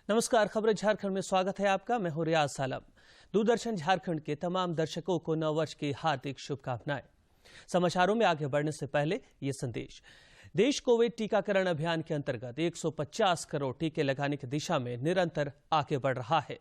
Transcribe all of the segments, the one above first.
नमस्कार, खबरें झारखंड में स्वागत है आपका। मैं हूं रियाज सालम। दूरदर्शन झारखंड के तमाम दर्शकों को नववर्ष की हार्दिक शुभकामनाएं। समाचारों में आगे बढ़ने से पहले ये संदेश। देश कोविड टीकाकरण अभियान के अंतर्गत 150 करोड़ टीके लगाने की दिशा में निरंतर आगे बढ़ रहा है।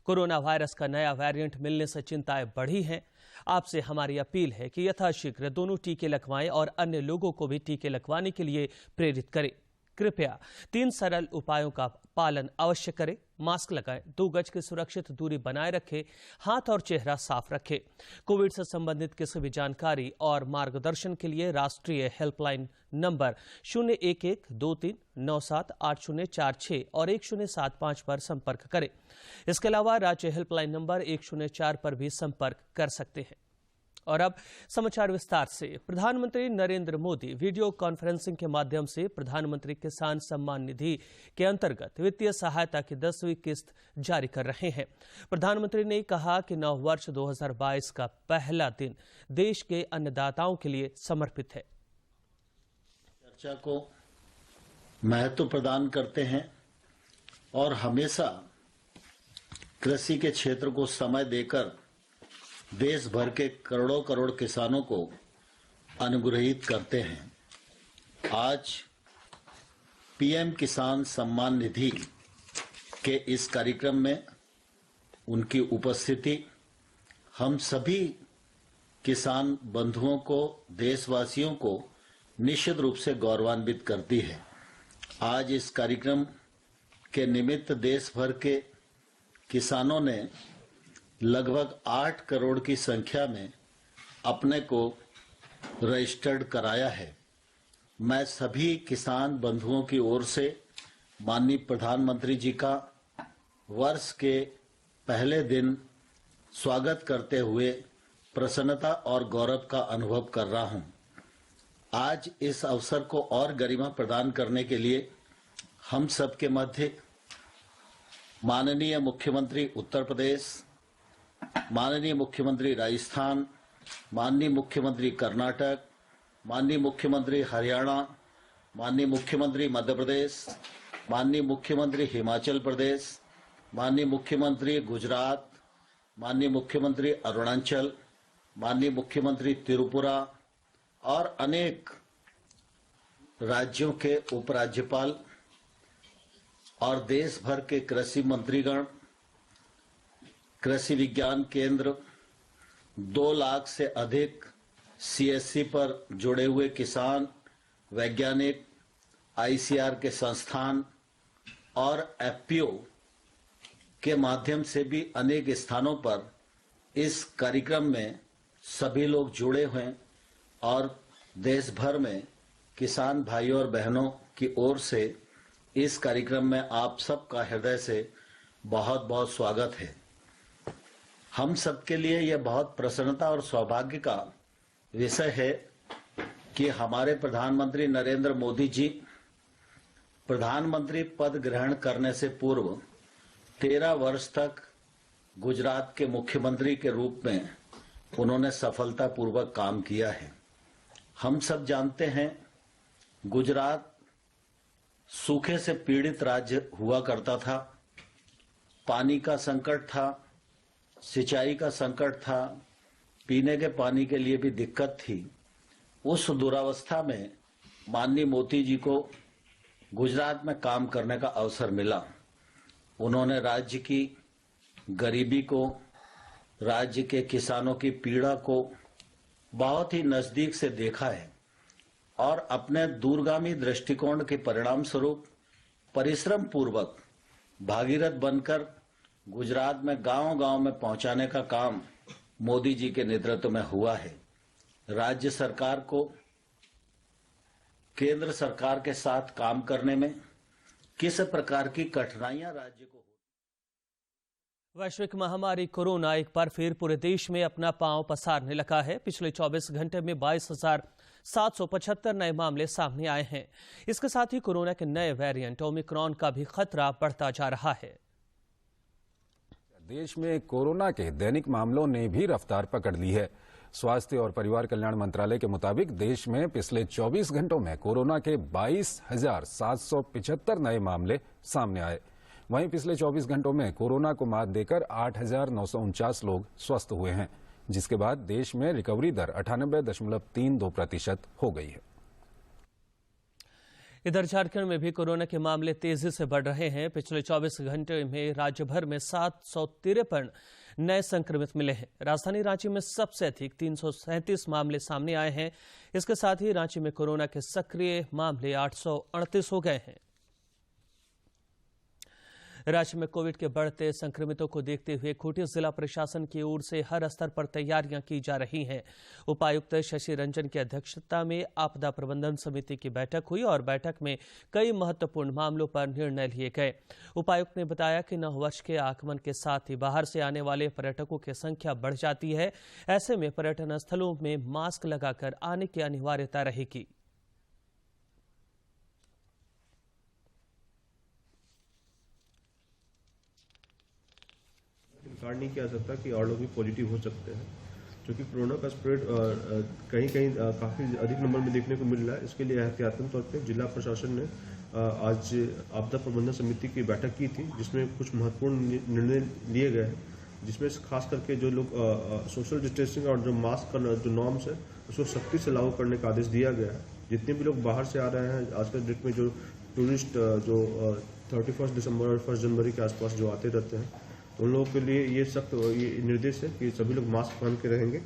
कोरोना वायरस का नया वेरिएंट मिलने से चिंताएं बढ़ी हैं। आपसे हमारी अपील है कि यथाशीघ्र दोनों टीके लगवाएं और अन्य लोगों को भी टीके लगवाने के लिए प्रेरित करें। कृपया 3 सरल उपायों का पालन अवश्य करें। मास्क लगाएं, 2 गज की सुरक्षित दूरी बनाए रखें, हाथ और चेहरा साफ रखें। कोविड से संबंधित किसी भी जानकारी और मार्गदर्शन के लिए राष्ट्रीय हेल्पलाइन नंबर 011239780046 और 1075 पर संपर्क करें। इसके अलावा राज्य हेल्पलाइन नंबर 104 पर भी संपर्क कर सकते हैं। और अब समाचार विस्तार से। प्रधानमंत्री नरेंद्र मोदी वीडियो कॉन्फ्रेंसिंग के माध्यम से प्रधानमंत्री किसान सम्मान निधि के अंतर्गत वित्तीय सहायता की 10वीं किस्त जारी कर रहे हैं। प्रधानमंत्री ने कहा कि नववर्ष 2022 का पहला दिन देश के अन्नदाताओं के लिए समर्पित है। चर्चा को महत्व प्रदान करते हैं और हमेशा कृषि के क्षेत्र को समय देकर देश भर के करोड़ों करोड़ किसानों को अनुग्रहित करते हैं। आज पीएम किसान सम्मान निधि के इस कार्यक्रम में उनकी उपस्थिति हम सभी किसान बंधुओं को, देशवासियों को निश्चित रूप से गौरवान्वित करती है। आज इस कार्यक्रम के निमित्त देश भर के किसानों ने लगभग 8 करोड़ की संख्या में अपने को रजिस्टर्ड कराया है। मैं सभी किसान बंधुओं की ओर से माननीय प्रधानमंत्री जी का वर्ष के पहले दिन स्वागत करते हुए प्रसन्नता और गौरव का अनुभव कर रहा हूं। आज इस अवसर को और गरिमा प्रदान करने के लिए हम सबके मध्य माननीय मुख्यमंत्री उत्तर प्रदेश, माननीय मुख्यमंत्री राजस्थान, माननीय मुख्यमंत्री कर्नाटक, माननीय मुख्यमंत्री हरियाणा, माननीय मुख्यमंत्री मध्य प्रदेश, माननीय मुख्यमंत्री हिमाचल प्रदेश, माननीय मुख्यमंत्री गुजरात, माननीय मुख्यमंत्री अरुणाचल, माननीय मुख्यमंत्री त्रिपुरा और अनेक राज्यों के उपराज्यपाल और देश भर के कृषि मंत्रीगण, कृषि विज्ञान केंद्र, 2 लाख से अधिक सीएससी पर जुड़े हुए किसान, वैज्ञानिक, आईसीआर के संस्थान और एफपीओ के माध्यम से भी अनेक स्थानों पर इस कार्यक्रम में सभी लोग जुड़े हुए हैं और देश भर में किसान भाइयों और बहनों की ओर से इस कार्यक्रम में आप सबका हृदय से बहुत बहुत स्वागत है। हम सबके लिए यह बहुत प्रसन्नता और सौभाग्य का विषय है कि हमारे प्रधानमंत्री नरेंद्र मोदी जी प्रधानमंत्री पद ग्रहण करने से पूर्व 13 वर्ष तक गुजरात के मुख्यमंत्री के रूप में उन्होंने सफलतापूर्वक काम किया है। हम सब जानते हैं गुजरात सूखे से पीड़ित राज्य हुआ करता था। पानी का संकट था, सिंचाई का संकट था, पीने के पानी के लिए भी दिक्कत थी। उस दुरावस्था में माननीय मोदी जी को गुजरात में काम करने का अवसर मिला। उन्होंने राज्य की गरीबी को, राज्य के किसानों की पीड़ा को बहुत ही नजदीक से देखा है और अपने दूरगामी दृष्टिकोण के परिणाम स्वरूप परिश्रम पूर्वक भागीरथ बनकर गुजरात में गांव-गांव में पहुंचाने का काम मोदी जी के नेतृत्व में हुआ है। राज्य सरकार को केंद्र सरकार के साथ काम करने में किस प्रकार की कठिनाइयां राज्य को वैश्विक महामारी कोरोना एक बार फिर पूरे देश में अपना पांव पसारने लगा है। पिछले 24 घंटे में 22,775 नए मामले सामने आए हैं। इसके साथ ही कोरोना के नए वेरिएंट ओमिक्रॉन का भी खतरा बढ़ता जा रहा है। देश में कोरोना के दैनिक मामलों ने भी रफ्तार पकड़ ली है। स्वास्थ्य और परिवार कल्याण मंत्रालय के मुताबिक देश में पिछले 24 घंटों में कोरोना के 22,775 नए मामले सामने आए। वहीं पिछले 24 घंटों में कोरोना को मात देकर 8,949 लोग स्वस्थ हुए हैं, जिसके बाद देश में रिकवरी दर 98.32% हो गई है। इधर झारखंड में भी कोरोना के मामले तेजी से बढ़ रहे हैं। पिछले 24 घंटे में राज्य भर में 753 नए संक्रमित मिले हैं। राजधानी रांची में सबसे अधिक 337 मामले सामने आए हैं। इसके साथ ही रांची में कोरोना के सक्रिय मामले 838 हो गए हैं। राज्य में कोविड के बढ़ते संक्रमितों को देखते हुए खूंटी जिला प्रशासन की ओर से हर स्तर पर तैयारियां की जा रही हैं। उपायुक्त शशि रंजन की अध्यक्षता में आपदा प्रबंधन समिति की बैठक हुई और बैठक में कई महत्वपूर्ण मामलों पर निर्णय लिए गए। उपायुक्त ने बताया कि नववर्ष के आगमन के साथ ही बाहर से आने वाले पर्यटकों की संख्या बढ़ जाती है। ऐसे में पर्यटन स्थलों में मास्क लगाकर आने की अनिवार्यता रहेगी। इनकार नहीं किया सकता कि और लोग भी पॉजिटिव हो सकते हैं, क्योंकि कोरोना का स्प्रेड कहीं कहीं काफ़ी अधिक नंबर में देखने को मिल रहा है। इसके लिए एहतियातन तौर पे जिला प्रशासन ने आज आपदा प्रबंधन समिति की बैठक की थी, जिसमें कुछ महत्वपूर्ण निर्णय लिए गए हैं, जिसमें खास करके जो लोग सोशल डिस्टेंसिंग और जो मास्क का जो नॉर्म्स है उसको सख्ती से लागू करने का आदेश दिया गया है। जितने भी लोग बाहर से आ रहे हैं आज के डेट में, जो टूरिस्ट जो 31 दिसंबर और 1 जनवरी के आसपास जो आते रहते हैं, उन लोगों के लिए ये सख्त ये निर्देश है कि सभी लोग मास्क पहन के रहेंगे।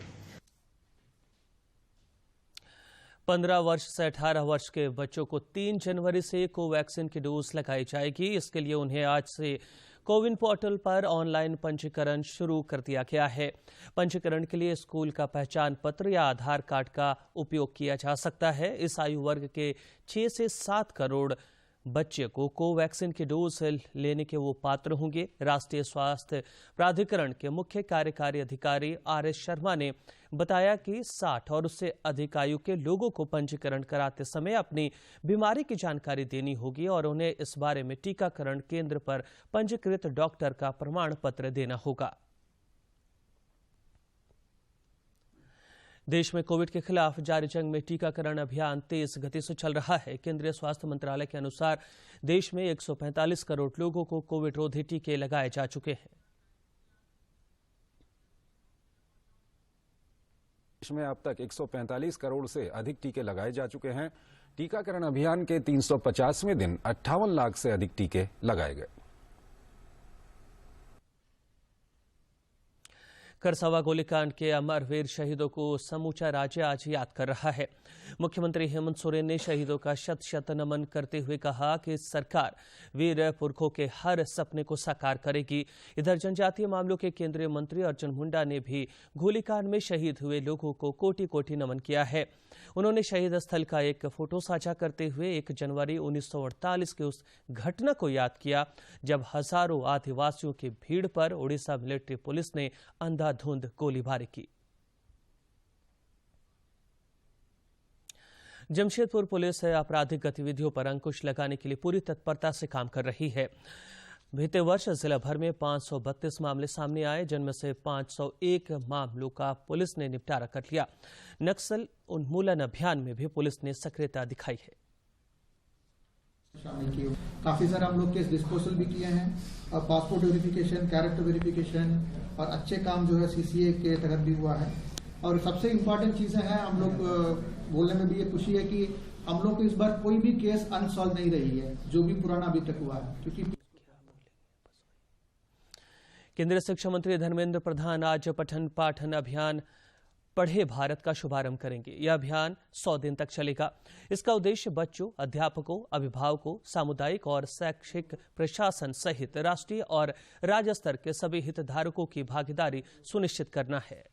15 वर्ष से 18 वर्ष के बच्चों को 3 जनवरी से कोवैक्सीन की डोज लगाई जाएगी। इसके लिए उन्हें आज से कोविन पोर्टल पर ऑनलाइन पंजीकरण शुरू कर दिया गया है। पंजीकरण के लिए स्कूल का पहचान पत्र या आधार कार्ड का उपयोग किया जा सकता है। इस आयु वर्ग के 6 से 7 करोड़ बच्चे को कोवैक्सीन की डोज लेने के वो पात्र होंगे। राष्ट्रीय स्वास्थ्य प्राधिकरण के मुख्य कार्यकारी अधिकारी आर.एस. शर्मा ने बताया कि 60 और उससे अधिक आयु के लोगों को पंजीकरण कराते समय अपनी बीमारी की जानकारी देनी होगी और उन्हें इस बारे में टीकाकरण केंद्र पर पंजीकृत डॉक्टर का प्रमाण पत्र देना होगा। देश में कोविड के खिलाफ जारी जंग में टीकाकरण अभियान तेज गति से चल रहा है। केंद्रीय स्वास्थ्य मंत्रालय के अनुसार देश में 145 करोड़ लोगों को कोविड रोधी टीके लगाए जा चुके हैं। देश में अब तक 145 करोड़ से अधिक टीके लगाए जा चुके हैं। टीकाकरण अभियान के 350वें दिन 58 लाख से अधिक टीके लगाए गए। करसवा गोलीकांड के अमरवीर शहीदों को समूचा राज्य आज याद कर रहा है। मुख्यमंत्री हेमंत सोरेन ने शहीदों का शत शत नमन करते हुए कहा कि सरकार वीर पुरखों के हर सपने को साकार करेगी। इधर जनजातीय मामलों के केंद्रीय मंत्री अर्जुन मुंडा ने भी गोलीकांड में शहीद हुए लोगों को कोटि कोटि नमन किया है। उन्होंने शहीद स्थल का एक फोटो साझा करते हुए 1 जनवरी 1948 की उस घटना को याद किया जब हजारों आदिवासियों की भीड़ पर उड़ीसा मिलिट्री पुलिस ने अंधाधुंध गोलीबारी की। जमशेदपुर पुलिस आपराधिक गतिविधियों पर अंकुश लगाने के लिए पूरी तत्परता से काम कर रही है। बीते वर्ष जिला भर में 532 मामले सामने आए, जिनमें से 501 मामलों का पुलिस ने निपटारा कर लिया। नक्सल उन्मूलन अभियान में भी पुलिस ने सक्रियता दिखाई है। शामिल किए, काफी सारे हम लोग केस डिस्पोजल भी किए हैं और पासपोर्ट वेरिफिकेशन, कैरेक्टर वेरिफिकेशन और अच्छे काम जो है सीसीए के तहत भी हुआ है। और सबसे इम्पोर्टेंट चीजें हैं, हम लोग बोलने में भी ये खुशी है कि हम लोग को इस बार कोई भी केस अनसॉल्व नहीं रही है, जो भी पुराना अभी तक हुआ है। क्योंकि केंद्रीय शिक्षा मंत्री धर्मेंद्र प्रधान आज पठन पाठन अभियान पढ़े भारत का शुभारंभ करेंगे। यह अभियान 100 दिन तक चलेगा। इसका उद्देश्य बच्चों, अध्यापकों, अभिभावकों, सामुदायिक और शैक्षिक प्रशासन सहित राष्ट्रीय और राज्य स्तर के सभी हितधारकों की भागीदारी सुनिश्चित करना है।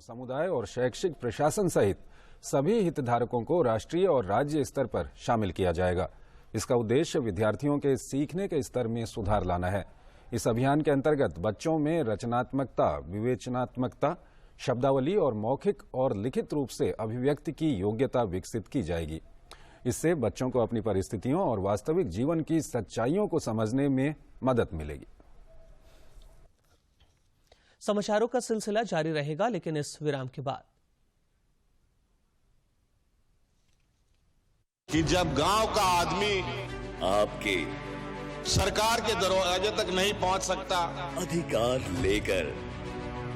समुदाय और शैक्षिक प्रशासन सहित सभी हितधारकों को राष्ट्रीय और राज्य स्तर पर शामिल किया जाएगा। इसका उद्देश्य विद्यार्थियों के सीखने के स्तर में सुधार लाना है। इस अभियान के अंतर्गत बच्चों में रचनात्मकता, विवेचनात्मकता, शब्दावली और मौखिक और लिखित रूप से अभिव्यक्ति की योग्यता विकसित की जाएगी। इससे बच्चों को अपनी परिस्थितियों और वास्तविक जीवन की सच्चाइयों को समझने में मदद मिलेगी। समाचारों का सिलसिला जारी रहेगा, लेकिन इस विराम के बाद। कि जब गांव का आदमी आपके सरकार के दरवाजे तक नहीं पहुंच सकता, अधिकार लेकर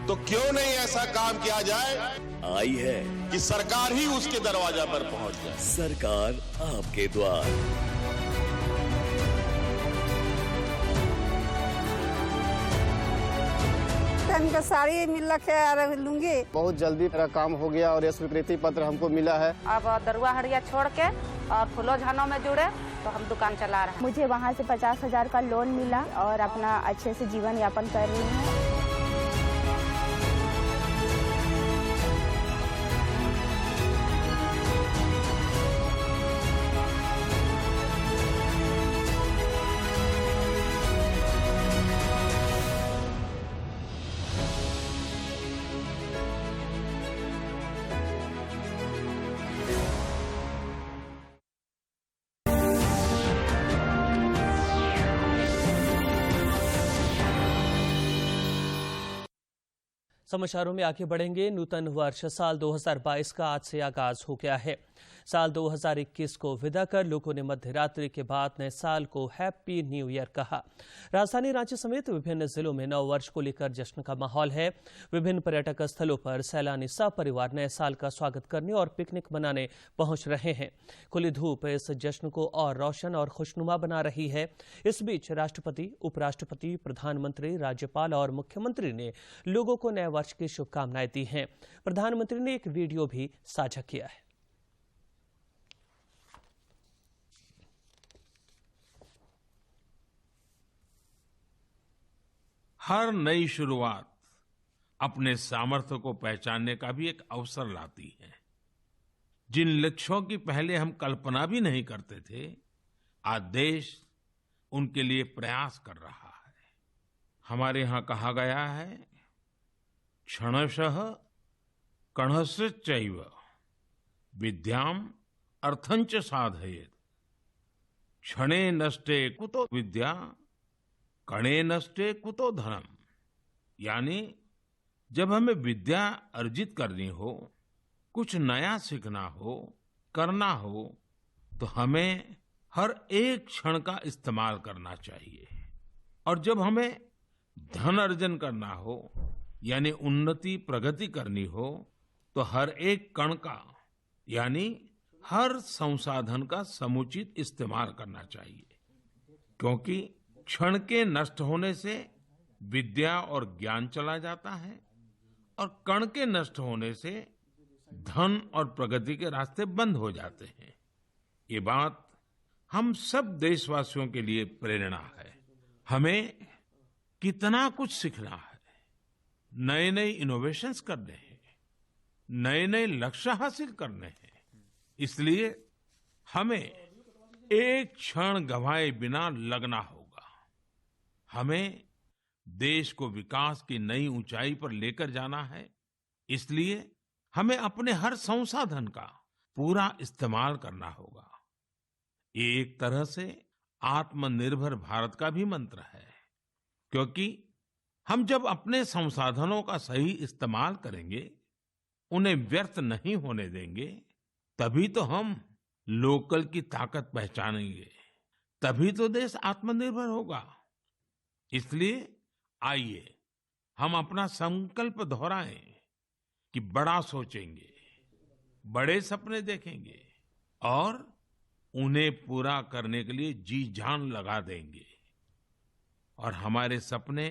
तो क्यों नहीं ऐसा काम किया जाए आई है कि सरकार ही उसके दरवाजा पर पहुंच जाए। सरकार आपके द्वार। इनका साड़ी मिल रखे है लूंगी। बहुत जल्दी मेरा काम हो गया और यह स्वीकृति पत्र हमको मिला है। अब दरुआ हड़िया छोड़ के और फूलो झानो में जुड़े तो हम दुकान चला रहे हैं। मुझे वहाँ से 50,000 का लोन मिला और अपना अच्छे से जीवन यापन कर रही हूँ। समाचारों में आगे बढ़ेंगे। नूतन वर्ष साल 2022 का आज से आगाज हो गया है। साल 2021 को विदा कर लोगों ने मध्य रात्रि के बाद नए साल को हैप्पी न्यू ईयर कहा। राजधानी रांची समेत विभिन्न जिलों में नव वर्ष को लेकर जश्न का माहौल है। विभिन्न पर्यटक स्थलों पर सैलानी सपरिवार नए साल का स्वागत करने और पिकनिक मनाने पहुंच रहे हैं। खुली धूप इस जश्न को और रोशन और खुशनुमा बना रही है। इस बीच राष्ट्रपति, उपराष्ट्रपति, प्रधानमंत्री, राज्यपाल और मुख्यमंत्री ने लोगों को नए वर्ष की शुभकामनाएं दी हैं। प्रधानमंत्री ने एक वीडियो भी साझा किया है। हर नई शुरुआत अपने सामर्थ्य को पहचानने का भी एक अवसर लाती है। जिन लक्ष्यों की पहले हम कल्पना भी नहीं करते थे, आज देश उनके लिए प्रयास कर रहा है। हमारे यहाँ कहा गया है, क्षणशः कणश्चैव विद्याम अर्थंच साधयेत्। क्षणे नष्टे कुतो विद्या, कणे नष्टे कुतो धनम। यानी जब हमें विद्या अर्जित करनी हो, कुछ नया सीखना हो, करना हो, तो हमें हर एक क्षण का इस्तेमाल करना चाहिए। और जब हमें धन अर्जन करना हो, यानी उन्नति प्रगति करनी हो, तो हर एक कण का यानी हर संसाधन का समुचित इस्तेमाल करना चाहिए। क्योंकि क्षण के नष्ट होने से विद्या और ज्ञान चला जाता है और कण के नष्ट होने से धन और प्रगति के रास्ते बंद हो जाते हैं। ये बात हम सब देशवासियों के लिए प्रेरणा है। हमें कितना कुछ सीखना है, नए नए इनोवेशंस करने हैं, नए नए लक्ष्य हासिल करने हैं। इसलिए हमें एक क्षण गंवाए बिना लगना होगा। हमें देश को विकास की नई ऊंचाई पर लेकर जाना है। इसलिए हमें अपने हर संसाधन का पूरा इस्तेमाल करना होगा। ये एक तरह से आत्मनिर्भर भारत का भी मंत्र है, क्योंकि हम जब अपने संसाधनों का सही इस्तेमाल करेंगे, उन्हें व्यर्थ नहीं होने देंगे, तभी तो हम लोकल की ताकत पहचानेंगे, तभी तो देश आत्मनिर्भर होगा। इसलिए आइए हम अपना संकल्प दोहराएं कि बड़ा सोचेंगे, बड़े सपने देखेंगे और उन्हें पूरा करने के लिए जी जान लगा देंगे। और हमारे सपने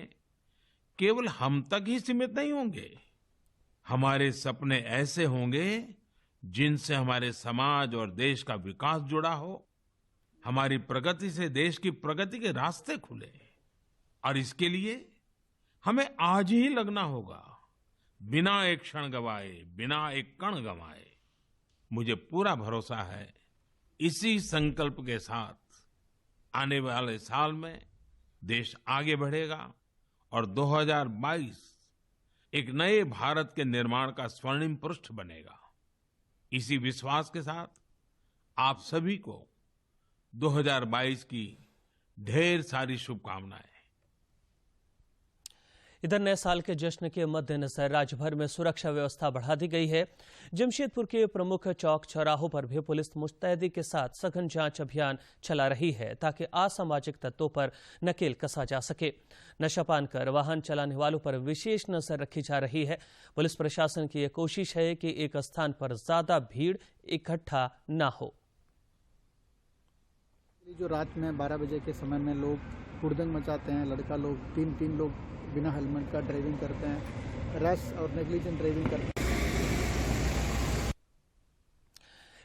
केवल हम तक ही सीमित नहीं होंगे। हमारे सपने ऐसे होंगे जिनसे हमारे समाज और देश का विकास जुड़ा हो, हमारी प्रगति से देश की प्रगति के रास्ते खुले। और इसके लिए हमें आज ही लगना होगा, बिना एक क्षण गवाए, बिना एक कण गवाए। मुझे पूरा भरोसा है, इसी संकल्प के साथ आने वाले साल में देश आगे बढ़ेगा और 2022 एक नए भारत के निर्माण का स्वर्णिम पृष्ठ बनेगा। इसी विश्वास के साथ आप सभी को 2022 की ढेर सारी शुभकामनाएं। इधर नए साल के जश्न के मद्देनजर राज्य भर में सुरक्षा व्यवस्था बढ़ा दी गई है। जमशेदपुर के प्रमुख चौक चौराहों पर भी पुलिस मुस्तैदी के साथ सघन जांच अभियान चला रही है ताकि असामाजिक तत्वों पर नकेल कसा जा सके। नशापान कर वाहन चलाने वालों पर विशेष नजर रखी जा रही है। पुलिस प्रशासन की यह कोशिश है कि एक स्थान पर ज्यादा भीड़ इकट्ठा न हो। जो रात में 12 बजे के समय में लोग हुड़दंग मचाते हैं, लड़का लोग तीन लोग बिना हेलमेट का ड्राइविंग करते हैं, रैश और नेग्लिजेंट ड्राइविंग करते हैं।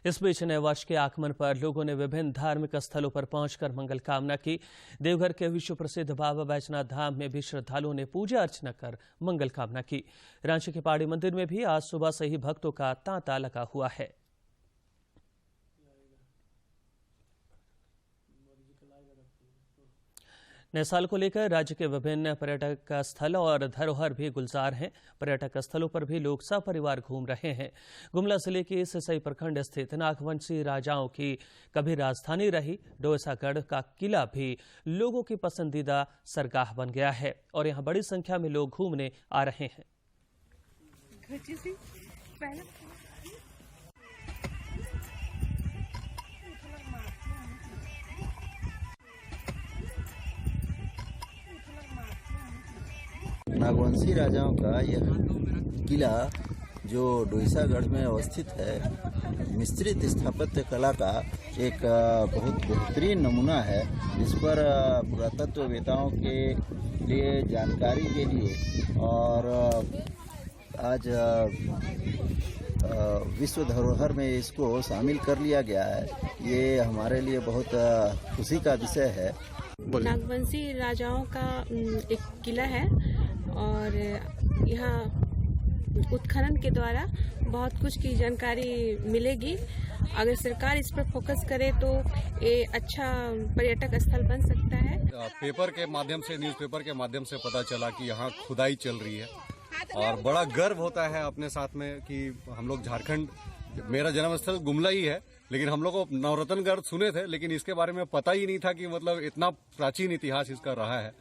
इस बीच नए वर्ष के आगमन पर लोगों ने विभिन्न धार्मिक स्थलों पर पहुंचकर मंगल कामना की। देवघर के विश्व प्रसिद्ध बाबा बैजनाथ धाम में भी श्रद्धालुओं ने पूजा अर्चना कर मंगल कामना की। रांची के पहाड़ी मंदिर में भी आज सुबह से ही भक्तों का तांता लगा हुआ है। नए साल को लेकर राज्य के विभिन्न पर्यटक स्थल और धरोहर भी गुलजार हैं। पर्यटक स्थलों पर भी लोग सपरिवार घूम रहे हैं। गुमला जिले के सिसई प्रखंड स्थित नागवंशी राजाओं की कभी राजधानी रही डोईसागढ़ का किला भी लोगों की पसंदीदा सरगाह बन गया है और यहां बड़ी संख्या में लोग घूमने आ रहे हैं। नागवंशी राजाओं का यह किला जो डोईसागढ़ में अवस्थित है, मिश्रित स्थापत्य कला का एक बहुत बेहतरीन नमूना है। इस पर पुरातत्ववेताओं के लिए जानकारी के लिए और आज विश्व धरोहर में इसको शामिल कर लिया गया है। ये हमारे लिए बहुत खुशी का विषय है। नागवंशी राजाओं का एक किला है और यहाँ उत्खनन के द्वारा बहुत कुछ की जानकारी मिलेगी। अगर सरकार इस पर फोकस करे तो ये अच्छा पर्यटक स्थल बन सकता है। पेपर के माध्यम से, न्यूज़पेपर के माध्यम से पता चला कि यहाँ खुदाई चल रही है और बड़ा गर्व होता है अपने साथ में कि हम लोग झारखंड, मेरा जन्म स्थल गुमला ही है, लेकिन हम लोग को नवरत्नगढ़ सुने थे, लेकिन इसके बारे में पता ही नहीं था कि मतलब इतना प्राचीन इतिहास इसका रहा है।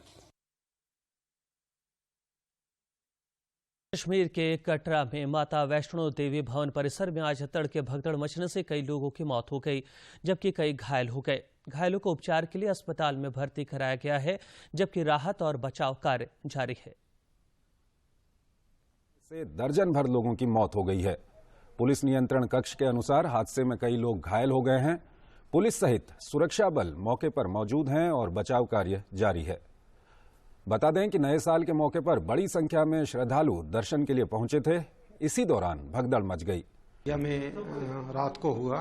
कश्मीर के कटरा में माता वैष्णो देवी भवन परिसर में आज तड़के भगदड़ मचने से कई लोगों की मौत हो गई, जबकि कई घायल हो गए। घायलों को उपचार के लिए अस्पताल में भर्ती कराया गया है, जबकि राहत और बचाव कार्य जारी है। से दर्जन भर लोगों की मौत हो गई है। पुलिस नियंत्रण कक्ष के अनुसार हादसे में कई लोग घायल हो गए हैं। पुलिस सहित सुरक्षा बल मौके पर मौजूद हैं और बचाव कार्य जारी है। बता दें कि नए साल के मौके पर बड़ी संख्या में श्रद्धालु दर्शन के लिए पहुंचे थे। इसी दौरान भगदड़ मच गई। यह में रात को हुआ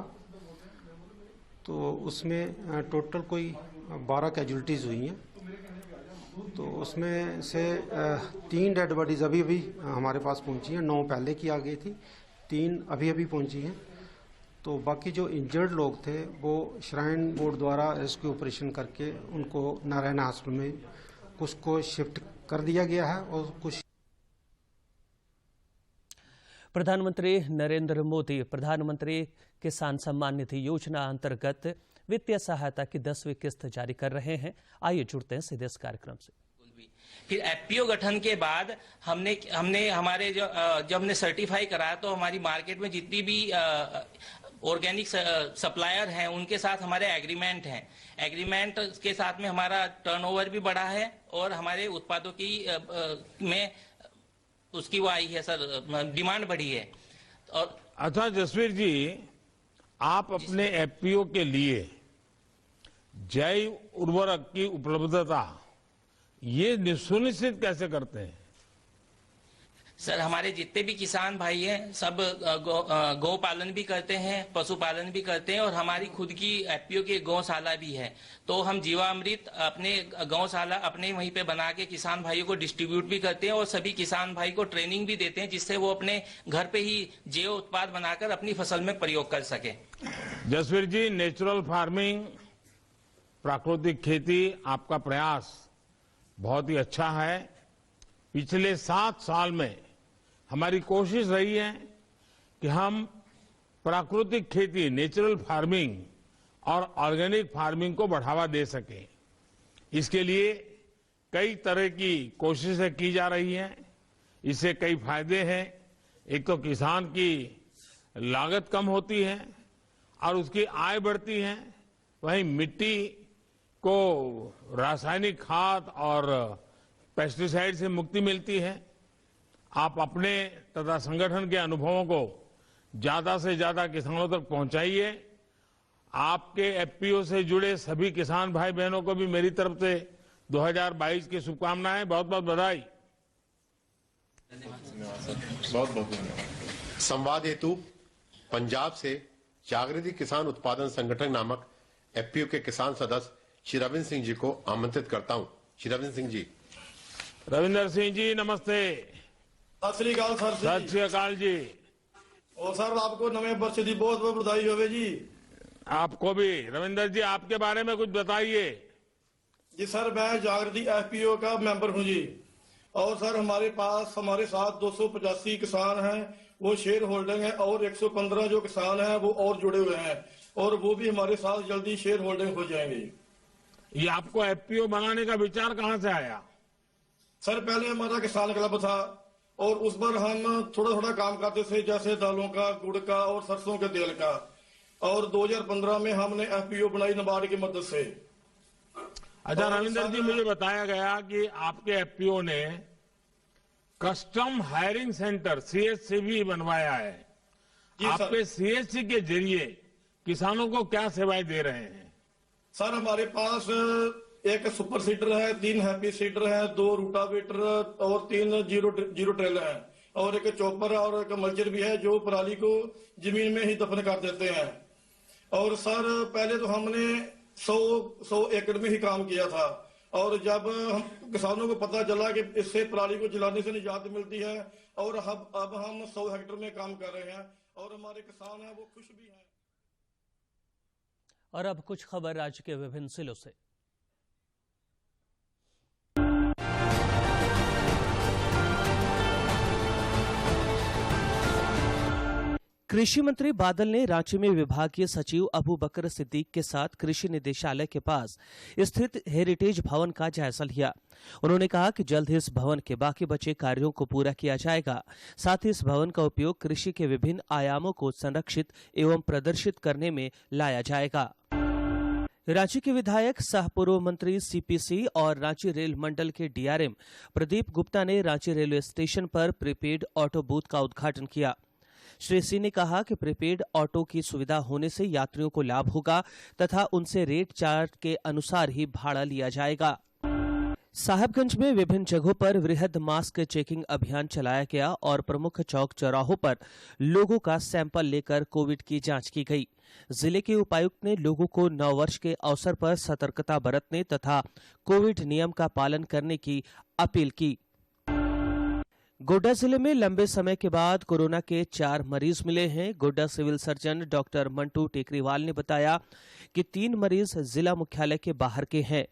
तो उसमें टोटल कोई 12 कैजुअलिटीज हुई हैं। तो उसमें से 3 डेड बॉडीज अभी हमारे पास पहुंची हैं। 9 पहले की आ गई थी, 3 अभी पहुंची हैं। तो बाकी जो इंजर्ड लोग थे वो श्राइन बोर्ड द्वारा रेस्क्यू ऑपरेशन करके उनको नारायण हॉस्पिटल में कुछ को शिफ्ट कर दिया गया है और कुछ। प्रधानमंत्री नरेंद्र मोदी प्रधानमंत्री किसान सम्मान निधि योजना अंतर्गत वित्तीय सहायता की 10वीं किस्त जारी कर रहे हैं। आइए जुड़ते हैं सीधे इस कार्यक्रम से। फिर एफपीओ गठन के बाद हमने हमारे जब हमने सर्टिफाई कराया तो हमारी मार्केट में जितनी भी ऑर्गेनिक सप्लायर हैं उनके साथ हमारे एग्रीमेंट हैं। एग्रीमेंट के साथ में हमारा टर्नओवर भी बढ़ा है और हमारे उत्पादों की में उसकी वो आई है सर, डिमांड बढ़ी है। और अच्छा जसवीर जी, आप अपने एफपीओ के लिए जैव उर्वरक की उपलब्धता ये सुनिश्चित कैसे करते हैं? सर हमारे जितने भी किसान भाई हैं सब गौ पालन भी करते हैं, पशुपालन भी करते हैं और हमारी खुद की एफपीओ की गौशाला भी है। तो हम जीवामृत अपने गौशाला अपने वहीं पे बना के किसान भाइयों को डिस्ट्रीब्यूट भी करते हैं और सभी किसान भाई को ट्रेनिंग भी देते हैं जिससे वो अपने घर पे ही जैव उत्पाद बनाकर अपनी फसल में प्रयोग कर सके। जसवीर जी, नेचुरल फार्मिंग, प्राकृतिक खेती, आपका प्रयास बहुत ही अच्छा है। पिछले 7 साल में हमारी कोशिश रही है कि हम प्राकृतिक खेती, नेचुरल फार्मिंग और ऑर्गेनिक फार्मिंग को बढ़ावा दे सकें। इसके लिए कई तरह की कोशिशें की जा रही हैं। इससे कई फायदे हैं। एक तो किसान की लागत कम होती है और उसकी आय बढ़ती है। वहीं मिट्टी को रासायनिक खाद और पेस्टिसाइड से मुक्ति मिलती है। आप अपने तथा संगठन के अनुभवों को ज्यादा से ज्यादा किसानों तक पहुंचाइए। आपके एफपीओ से जुड़े सभी किसान भाई बहनों को भी मेरी तरफ से 2022 की शुभकामनाएं, बहुत बहुत बधाई। बहुत बहुत धन्यवाद। संवाद हेतु पंजाब से जागृति किसान उत्पादन संगठन नामक एफपीओ के किसान सदस्य श्री रविंद्र सिंह जी को आमंत्रित करता हूं। श्री रविंद्र सिंह जी। रविंद्र सिंह जी नमस्ते। सत श्री अकाल सर। सत श्री अकाल जी। और सर आपको नवे वर्ष की बहुत बहुत बधाई होवे जी। आपको भी। रविंद्र जी आपके बारे में कुछ बताइए। जी सर मैं जागृति एफपीओ का मेंबर हूं जी। और सर हमारे साथ 285 किसान हैं, वो शेयर होल्डिंग है, और 115 जो किसान हैं वो और जुड़े हुए हैं, और वो भी हमारे साथ जल्दी शेयर होल्डिंग हो जाएंगे। ये आपको एफपीओ बनाने का विचार कहाँ से आया? सर पहले हमारा किसान क्लब था और उस पर हम थोड़ा थोड़ा काम करते थे, जैसे दालों का, गुड़ का और सरसों के तेल का। और 2015 में हमने एफपीओ बनाई नाबार्ड की मदद से। अच्छा रविंद्र जी, मुझे बताया गया कि आपके एफपीओ ने कस्टम हायरिंग सेंटर सीएचसी भी बनवाया है। आपके सीएचसी के जरिए किसानों को क्या सेवाएं दे रहे हैं? सर हमारे पास एक सुपर सीडर है, 3 हैप्पी सीडर है, 2 रूटावेटर और 3 जीरो ट्रेलर है, और एक चॉपर और एक मल्चर भी है जो पराली को जमीन में ही दफन कर देते हैं। और सर पहले तो हमने 100 एकड़ में ही काम किया था, और जब हम किसानों को पता चला कि इससे पराली को जलाने से निजात मिलती है, और अब हम 100 हेक्टेयर में काम कर रहे हैं, और हमारे किसान हैं वो खुश भी हैं। और अब कुछ खबर राज्य के विभिन्न जिलों से। कृषि मंत्री बादल ने रांची में विभागीय सचिव अबू बकर सिद्दीक के साथ कृषि निदेशालय के पास स्थित हेरिटेज भवन का जायजा लिया। उन्होंने कहा कि जल्द ही इस भवन के बाकी बचे कार्यों को पूरा किया जाएगा। साथ ही इस भवन का उपयोग कृषि के विभिन्न आयामों को संरक्षित एवं प्रदर्शित करने में लाया जाएगा। रांची के विधायक सह पूर्व मंत्री सीपीसी और रांची रेल मंडल के डीआरएम प्रदीप गुप्ता ने रांची रेलवे स्टेशन पर प्रीपेड ऑटो बूथ का उद्घाटन किया। श्री सिंह ने कहा कि प्रीपेड ऑटो की सुविधा होने से यात्रियों को लाभ होगा तथा उनसे रेट चार्ट के अनुसार ही भाड़ा लिया जाएगा। साहिबगंज में विभिन्न जगहों पर वृहद मास्क चेकिंग अभियान चलाया गया और प्रमुख चौक चौराहों पर लोगों का सैंपल लेकर कोविड की जांच की गई। जिले के उपायुक्त ने लोगों को नववर्ष के अवसर पर सतर्कता बरतने तथा कोविड नियम का पालन करने की अपील की। गोड्डा जिले में लंबे समय के बाद कोरोना के 4 मरीज मिले हैं। Godda civil surgeon doctor Mantu Tekriwal ने बताया कि 3 मरीज जिला मुख्यालय के बाहर के हैं।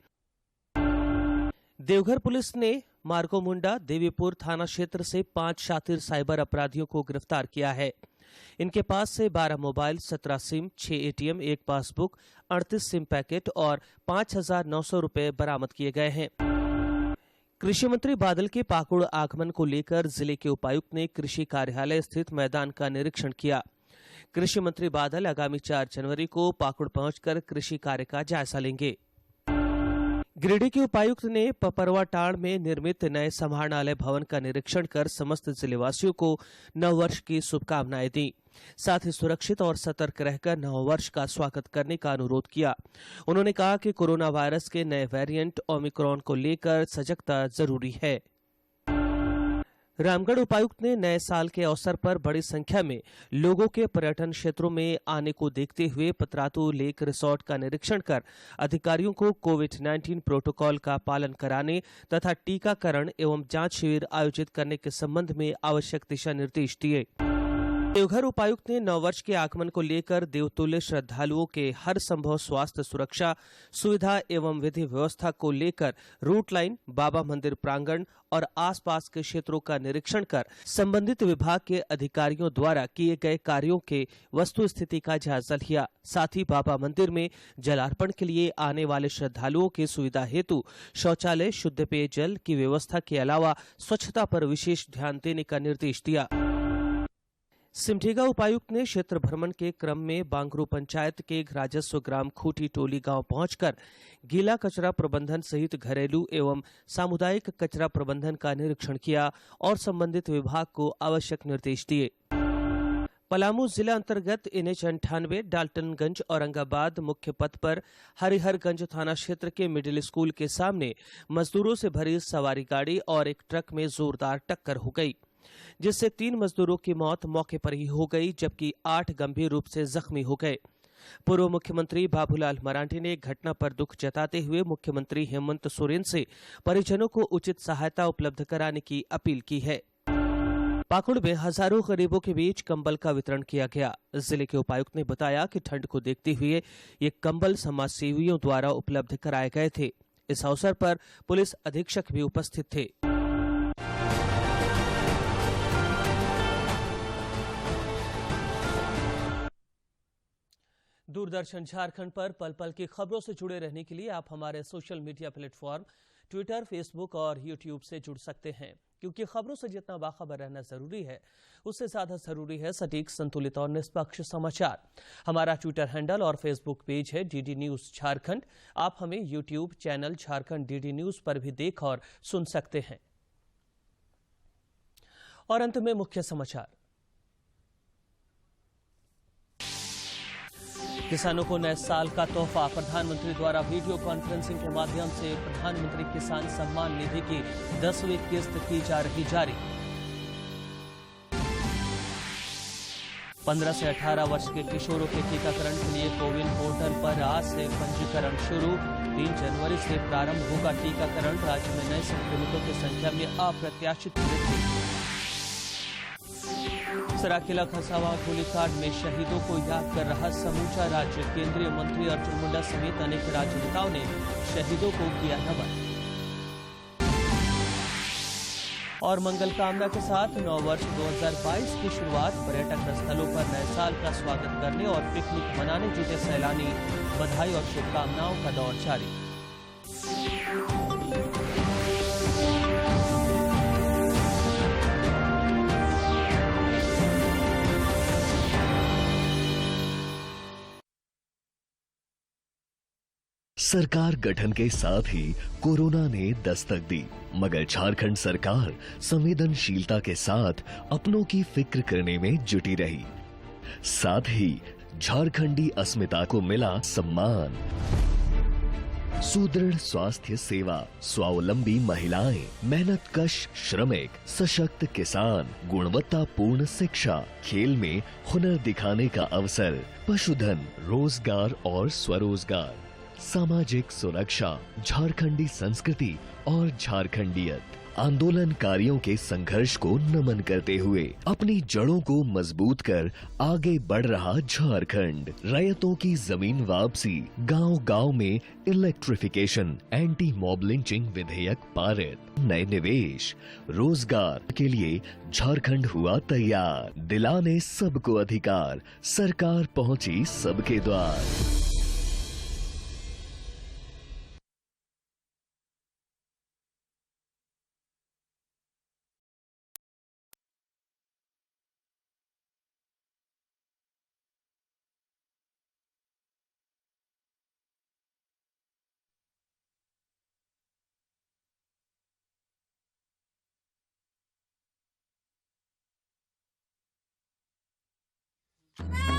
देवघर पुलिस ने मार्गोमुंडा देवीपुर थाना क्षेत्र से 5 शातिर साइबर अपराधियों को गिरफ्तार किया है। इनके पास से 12 mobile, 17 SIM, 6 ATM, 1 passbook, 38 SIM packet और 5,900 रुपए बरामद किए गए हैं। कृषि मंत्री बादल के पाकुड़ आगमन को लेकर जिले के उपायुक्त ने कृषि कार्यालय स्थित मैदान का निरीक्षण किया। कृषि मंत्री बादल आगामी 4 जनवरी को पाकुड़ पहुंचकर कृषि कार्य का जायजा लेंगे। गिरिडीह के उपायुक्त ने पपरवाटांड़ में निर्मित नए समाहरणालय भवन का निरीक्षण कर समस्त जिलेवासियों को नववर्ष की शुभकामनाएं दी। साथ ही सुरक्षित और सतर्क रहकर नववर्ष का स्वागत करने का अनुरोध किया। उन्होंने कहा कि कोरोना वायरस के नए वेरिएंट ओमिक्रॉन को लेकर सजगता जरूरी है। रामगढ़ उपायुक्त ने नए साल के अवसर पर बड़ी संख्या में लोगों के पर्यटन क्षेत्रों में आने को देखते हुए पतरातू लेक रिसोर्ट का निरीक्षण कर अधिकारियों को कोविड-19 प्रोटोकॉल का पालन कराने तथा टीकाकरण एवं जांच शिविर आयोजित करने के संबंध में आवश्यक दिशा निर्देश दिए। देवघर उपायुक्त ने नववर्ष के आगमन को लेकर देवतुल्य श्रद्धालुओं के हर संभव स्वास्थ्य सुरक्षा सुविधा एवं विधि व्यवस्था को लेकर रूट लाइन, बाबा मंदिर प्रांगण और आसपास के क्षेत्रों का निरीक्षण कर संबंधित विभाग के अधिकारियों द्वारा किए गए कार्यों के वस्तु स्थिति का जायजा लिया। साथ ही बाबा मंदिर में जलार्पण के लिए आने वाले श्रद्धालुओं की सुविधा हेतु शौचालय, शुद्ध पेयजल की व्यवस्था के अलावा स्वच्छता पर विशेष ध्यान देने का निर्देश दिया। सिमडेगा उपायुक्त ने क्षेत्र भ्रमण के क्रम में बांगरू पंचायत के राजस्व ग्राम खूटी टोली गांव पहुंचकर गीला कचरा प्रबंधन सहित घरेलू एवं सामुदायिक कचरा प्रबंधन का निरीक्षण किया और संबंधित विभाग को आवश्यक निर्देश दिए। पलामू जिला अंतर्गत NH 98 डाल्टनगंज औरंगाबाद मुख्य पथ पर हरिहरगंज थाना क्षेत्र के मिडिल स्कूल के सामने मजदूरों से भरी सवारी गाड़ी और एक ट्रक में जोरदार टक्कर हो गई, जिससे 3 मजदूरों की मौत मौके पर ही हो गई जबकि 8 गंभीर रूप से जख्मी हो गए। पूर्व मुख्यमंत्री बाबूलाल मरांडी ने घटना पर दुख जताते हुए मुख्यमंत्री हेमंत सोरेन से परिजनों को उचित सहायता उपलब्ध कराने की अपील की है। पाकुड़ में हजारों गरीबों के बीच कंबल का वितरण किया गया। जिले के उपायुक्त ने बताया कि ठंड को देखते हुए ये कंबल समाज सेवियों द्वारा उपलब्ध कराए गए थे। इस अवसर पर पुलिस अधीक्षक भी उपस्थित थे। दूरदर्शन झारखंड पर पल पल की खबरों से जुड़े रहने के लिए आप हमारे social media platform Twitter, Facebook और यूट्यूब से जुड़ सकते हैं, क्योंकि खबरों से जितना बाखबर रहना जरूरी है उससे ज्यादा जरूरी है सटीक, संतुलित और निष्पक्ष समाचार। हमारा ट्विटर हैंडल और फेसबुक पेज है DD न्यूज झारखंड। आप हमें YouTube channel Jharkhand DD news पर भी देख और सुन सकते हैं। और अंत में मुख्य समाचार। किसानों को नए साल का तोहफा, प्रधानमंत्री द्वारा वीडियो कॉन्फ्रेंसिंग के माध्यम से प्रधानमंत्री किसान सम्मान निधि की 10वीं किस्त की जा रही जारी। 15 से 18 वर्ष के किशोरों के टीकाकरण के लिए कोविन पोर्टल पर आज से पंजीकरण शुरू। 3 जनवरी से प्रारंभ होगा टीकाकरण। राज्य में नए संक्रमितों की संख्या में अप्रत्याशित वृद्धि। सराकेला खरसावां गोलीकांड में शहीदों को याद कर रहा समूचा राज्य। केंद्रीय मंत्री अर्जुन मुंडा समेत अनेक राजनेताओं ने शहीदों को किया नमन। और मंगल कामना के साथ नववर्ष 2022 की शुरुआत। पर्यटक स्थलों पर नए साल का स्वागत करने और पिकनिक मनाने जुटे सैलानी। बधाई और शुभकामनाओं का दौर जारी। सरकार गठन के साथ ही कोरोना ने दस्तक दी, मगर झारखंड सरकार संवेदनशीलता के साथ अपनों की फिक्र करने में जुटी रही। साथ ही झारखंडी अस्मिता को मिला सम्मान। सुदृढ़ स्वास्थ्य सेवा, स्वावलंबी महिलाएं, मेहनतकश श्रमिक, सशक्त किसान, गुणवत्तापूर्ण शिक्षा, खेल में हुनर दिखाने का अवसर, पशुधन, रोजगार और स्वरोजगार, सामाजिक सुरक्षा, झारखंडी संस्कृति और झारखंडियत। आंदोलनकारियों के संघर्ष को नमन करते हुए अपनी जड़ों को मजबूत कर आगे बढ़ रहा झारखंड। रैयतों की जमीन वापसी, गांव-गांव में इलेक्ट्रिफिकेशन, एंटी मॉब लिंचिंग विधेयक पारित, नए निवेश, रोजगार के लिए झारखंड हुआ तैयार। दिलाने सबको अधिकार, सरकार पहुंची सबके द्वार। Bye.